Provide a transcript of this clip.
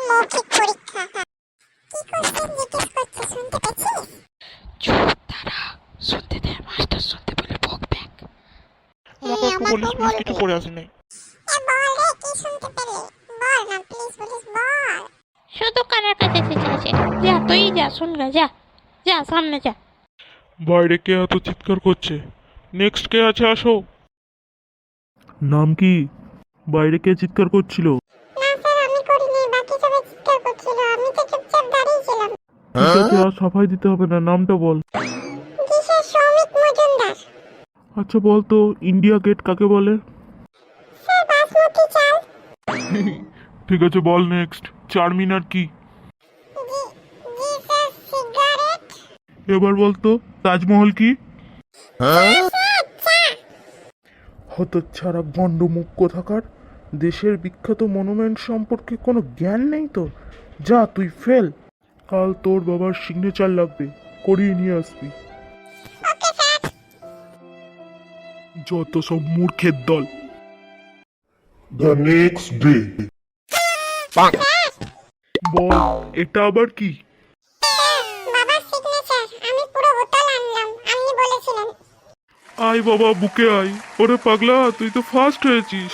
মৌখিক পরীক্ষা। কি কোশ্চেন জিজ্ঞেস করছে শুনতে পেয়েছিস? চুপ তারা, শুনতে দে, মাস্টার শুনতে বলে বকবে। আমাকে একটু বলিস প্লিজ, কিছু করে আসি নাই। বল রে, কি শুনতে পেলে? বল না প্লিজ, বলিস বল। শুধু কানের কাছে চেঁচাচ্ছে। যা তুই যা, শুন গা, যা যা সামনে যা। বাইরে কে এত চিৎকার করছে? নেক্সট কে আছে, আসো। নাম কি? বাইরে কে চিৎকার করছিল? না স্যার, আমি করিনি, বাকি সবাই চিৎকার করছিল, আমি তো চুপচাপ দাঁড়িয়ে ছিলাম। ঠিক আছে, আর সাফাই দিতে হবে না, নামটা বল। কিসের সৌমিক মজুমদার। আচ্ছা বল তো, ইন্ডিয়া গেট কাকে বলে? স্যার বাসমতি চাল। ঠিক আছে বল নেক্সট। চারমিনার কি? জি জি স্যার, সিগারেট। এবার বল তো, তাজমহল কি? স্যার চা। হতচ্ছাড়া গন্ডমুখ কোথাকার, দেশের বিখ্যাত মনুমেন্ট সম্পর্কে কোনো জ্ঞান নেই তোর। যা তুই ফেল। কাল তোর বাবার সিগনেচার লাগবে, করিয়ে নিয়ে আসবি। Okay sir. যত সব মূর্খের দল। The next day. বল, এটা আবার কি? বাবার সিগনেচার, আমি পুরো হোটেল আনলাম, আপনি বলেছিলেন। আয় বাবা, বুকে আয়। ওরে পাগলা, তুই তো ফার্স্ট হয়েছিস।